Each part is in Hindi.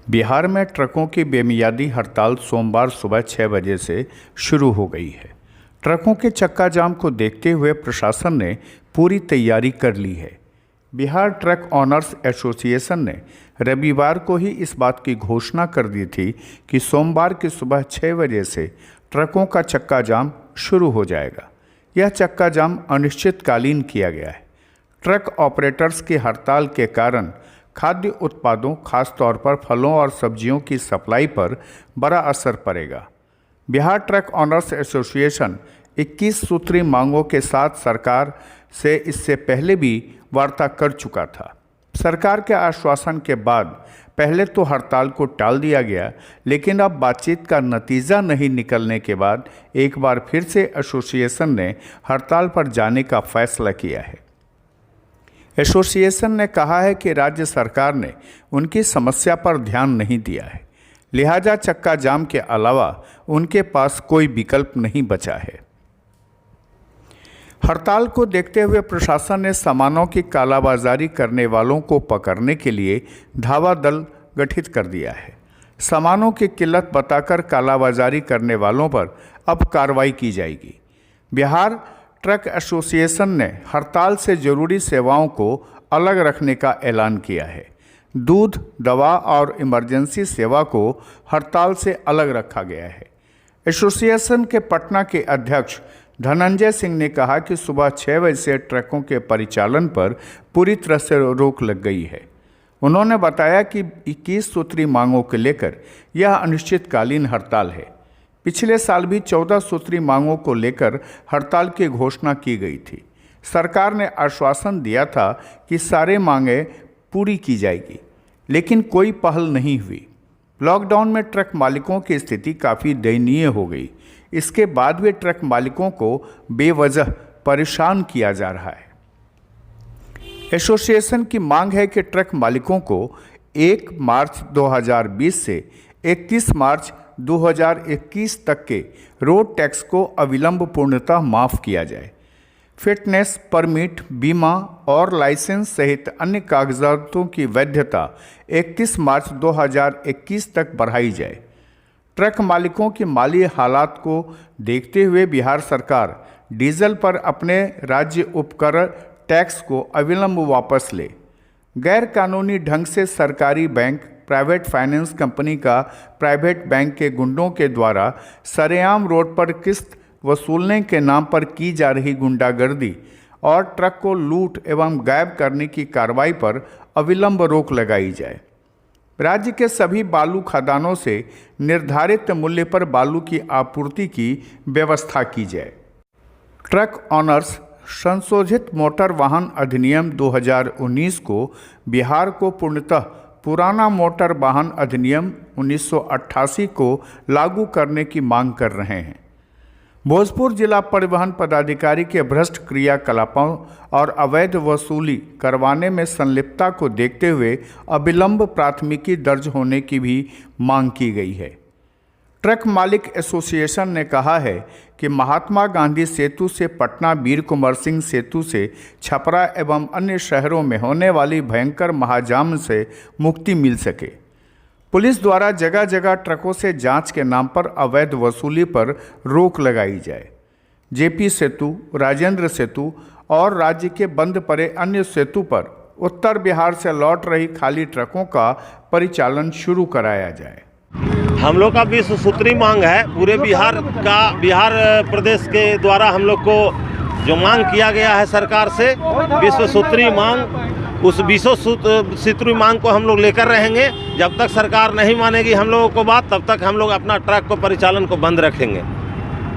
बिहार में ट्रकों की बेमियादी हड़ताल सोमवार सुबह 6 बजे से शुरू हो गई है। ट्रकों के चक्का जाम को देखते हुए प्रशासन ने पूरी तैयारी कर ली है। बिहार ट्रक ऑनर्स एसोसिएशन ने रविवार को ही इस बात की घोषणा कर दी थी कि सोमवार की सुबह 6 बजे से ट्रकों का चक्का जाम शुरू हो जाएगा। यह चक्का जाम अनिश्चितकालीन किया गया है। ट्रक ऑपरेटर्स की हड़ताल के कारण खाद्य उत्पादों, खासतौर पर फलों और सब्जियों की सप्लाई पर बड़ा असर पड़ेगा। बिहार ट्रक ऑनर्स एसोसिएशन 21 सूत्री मांगों के साथ सरकार से इससे पहले भी वार्ता कर चुका था। सरकार के आश्वासन के बाद पहले तो हड़ताल को टाल दिया गया, लेकिन अब बातचीत का नतीजा नहीं निकलने के बाद एक बार फिर से एसोसिएशन ने हड़ताल पर जाने का फैसला किया है। एसोसिएशन ने कहा है कि राज्य सरकार ने उनकी समस्या पर ध्यान नहीं दिया है, लिहाजा चक्का जाम के अलावा उनके पास कोई विकल्प नहीं बचा है। हड़ताल को देखते हुए प्रशासन ने सामानों की कालाबाजारी करने वालों को पकड़ने के लिए धावा दल गठित कर दिया है। सामानों की किल्लत बताकर कालाबाजारी करने वालों पर अब कार्रवाई की जाएगी। बिहार ट्रक एसोसिएशन ने हड़ताल से जरूरी सेवाओं को अलग रखने का ऐलान किया है। दूध, दवा और इमरजेंसी सेवा को हड़ताल से अलग रखा गया है। एसोसिएशन के पटना के अध्यक्ष धनंजय सिंह ने कहा कि सुबह 6 बजे से ट्रकों के परिचालन पर पूरी तरह से रोक लग गई है। उन्होंने बताया कि 21 सूत्री मांगों को लेकर यह अनिश्चितकालीन हड़ताल है। पिछले साल भी 14 सूत्री मांगों को लेकर हड़ताल की घोषणा की गई थी। सरकार ने आश्वासन दिया था कि सारे मांगें पूरी की जाएगी, लेकिन कोई पहल नहीं हुई। लॉकडाउन में ट्रक मालिकों की स्थिति काफ़ी दयनीय हो गई। इसके बाद भी ट्रक मालिकों को बेवजह परेशान किया जा रहा है। एसोसिएशन की मांग है कि ट्रक मालिकों को 1 मार्च 2020 से 31 मार्च 2021 तक के रोड टैक्स को अविलंब पूर्णतः माफ़ किया जाए। फिटनेस, परमिट, बीमा और लाइसेंस सहित अन्य कागजातों की वैधता 31 मार्च 2021 तक बढ़ाई जाए। ट्रक मालिकों की माली हालात को देखते हुए बिहार सरकार डीजल पर अपने राज्य उपकर टैक्स को अविलंब वापस ले। गैर कानूनी ढंग से सरकारी बैंक, प्राइवेट फाइनेंस कंपनी का प्राइवेट बैंक के गुंडों के द्वारा सरेआम रोड पर किस्त वसूलने के नाम पर की जा रही गुंडागर्दी और ट्रक को लूट एवं गायब करने की कार्रवाई पर अविलंब रोक लगाई जाए। राज्य के सभी बालू खदानों से निर्धारित मूल्य पर बालू की आपूर्ति की व्यवस्था की जाए। ट्रक ऑनर्स संशोधित मोटर वाहन अधिनियम 2019 को बिहार को पूर्णतः पुराना मोटर वाहन अधिनियम 1988 को लागू करने की मांग कर रहे हैं। भोजपुर जिला परिवहन पदाधिकारी के भ्रष्ट क्रियाकलापों और अवैध वसूली करवाने में संलिप्तता को देखते हुए अविलंब प्राथमिकी दर्ज होने की भी मांग की गई है। ट्रक मालिक एसोसिएशन ने कहा है कि महात्मा गांधी सेतु से पटना, वीर कुंवर सिंह सेतु से छपरा एवं अन्य शहरों में होने वाली भयंकर महाजाम से मुक्ति मिल सके। पुलिस द्वारा जगह जगह ट्रकों से जांच के नाम पर अवैध वसूली पर रोक लगाई जाए। जेपी सेतु, राजेंद्र सेतु और राज्य के बंद पड़े अन्य सेतु पर उत्तर बिहार से लौट रही खाली ट्रकों का परिचालन शुरू कराया जाए। हम लोग का 20 सूत्री मांग है। पूरे बिहार प्रदेश के द्वारा हम लोग को जो मांग किया गया है सरकार से 20 सूत्री मांग, उस 20 सूत्री मांग को हम लोग लेकर रहेंगे। जब तक सरकार नहीं मानेगी हम लोगों को बात, तब तक हम लोग अपना ट्रक को परिचालन को बंद रखेंगे।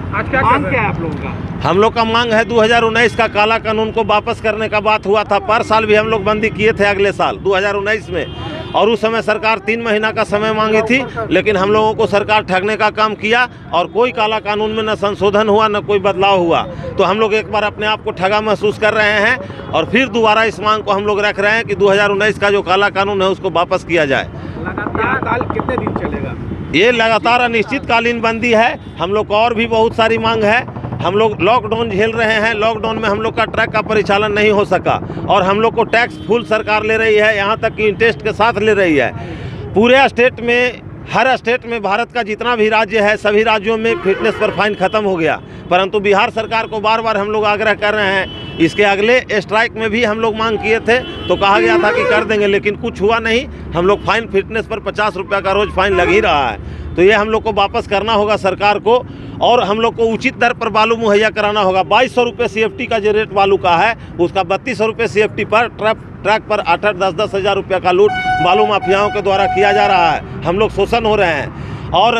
आज क्या मांग क्या है आप लोगों का? हम लोग का मांग है 2019 का काला कानून को वापस करने का बात हुआ था। पर साल भी हम लोग बंदी किए थे अगले साल 2019 में, और उस समय सरकार 3 महीना का समय मांगी थी, लेकिन हम लोगों को सरकार ठगने का काम किया और कोई काला कानून में न संशोधन हुआ न कोई बदलाव हुआ। तो हम लोग एक बार अपने आप को ठगा महसूस कर रहे हैं और फिर दोबारा इस मांग को हम लोग रख रहे हैं कि 2019 का जो काला कानून है उसको वापस किया जाए। लगातार कितने दिन चलेगा? ये लगातार अनिश्चितकालीन बंदी है। हम लोग को और भी बहुत सारी मांग है। हम लोग लॉकडाउन झेल रहे हैं। लॉकडाउन में हम लोग का ट्रक का परिचालन नहीं हो सका और हम लोग को टैक्स फुल सरकार ले रही है, यहाँ तक कि इंटरेस्ट के साथ ले रही है। पूरे स्टेट में, हर स्टेट में भारत का जितना भी राज्य है सभी राज्यों में फिटनेस पर फाइन ख़त्म हो गया, परंतु बिहार सरकार को बार बार हम लोग आग्रह कर रहे हैं। इसके अगले स्ट्राइक में भी हम लोग मांग किए थे तो कहा गया था कि कर देंगे, लेकिन कुछ हुआ नहीं। हम लोग फाइन फिटनेस पर 50 रुपये का रोज़ फाइन लग ही रहा है, तो ये हम लोग को वापस करना होगा सरकार को, और हम लोग को उचित दर पर बालू मुहैया कराना होगा। 2200 रुपये CFT का जो रेट बालू का है उसका 3200 रुपये CFT पर ट्रक पर 8-8, 10-10 हज़ार रुपये का लूट बालू माफियाओं के द्वारा किया जा रहा है। हम लोग शोषण हो रहे हैं और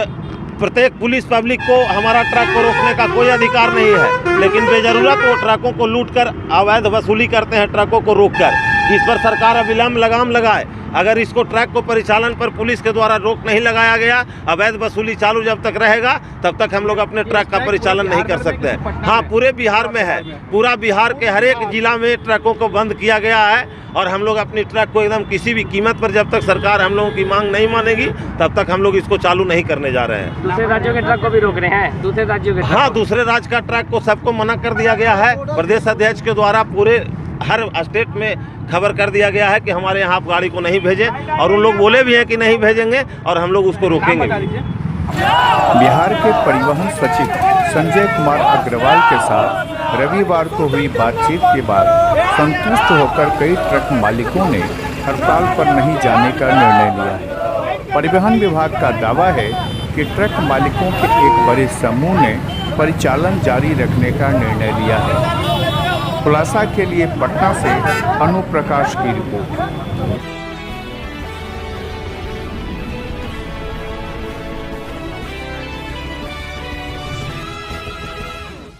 प्रत्येक पुलिस पब्लिक को हमारा ट्रक को रोकने का कोई अधिकार नहीं है, लेकिन बेजरूरत वो ट्रकों को लूट कर अवैध वसूली करते हैं ट्रकों को रोककर। इस पर सरकार अविलंब लगाम लगाए। अगर इसको ट्रक को परिचालन पर पुलिस के द्वारा रोक नहीं लगाया गया, अवैध वसूली चालू जब तक रहेगा तब तक हम लोग अपने ट्रक का परिचालन नहीं कर सकते। हाँ, पूरे बिहार में है, पूरा बिहार के हर एक जिला में ट्रकों को बंद किया गया है और हम लोग अपनी ट्रक को एकदम किसी भी कीमत पर, जब तक सरकार हम लोगों की मांग नहीं मानेगी तब तक हम लोग इसको चालू नहीं करने जा रहे हैं। दूसरे राज्यों के ट्रक को भी रोक रहे हैं? दूसरे राज्यों के? हाँ, दूसरे राज्य का ट्रक को सबको मना कर दिया गया है। प्रदेश अध्यक्ष के द्वारा पूरे हर स्टेट में खबर कर दिया गया है कि हमारे यहाँ आप गाड़ी को नहीं भेजें, और उन लोग बोले भी हैं कि नहीं भेजेंगे और हम लोग उसको रोकेंगे। बिहार के परिवहन सचिव संजय कुमार अग्रवाल के साथ रविवार को हुई बातचीत के बाद संतुष्ट होकर कई ट्रक मालिकों ने हड़ताल पर नहीं जाने का निर्णय लिया है। परिवहन विभाग का दावा है कि ट्रक मालिकों के एक बड़े समूह ने परिचालन जारी रखने का निर्णय लिया है। खुलासा के लिए पटना से अनु प्रकाश की रिपोर्ट।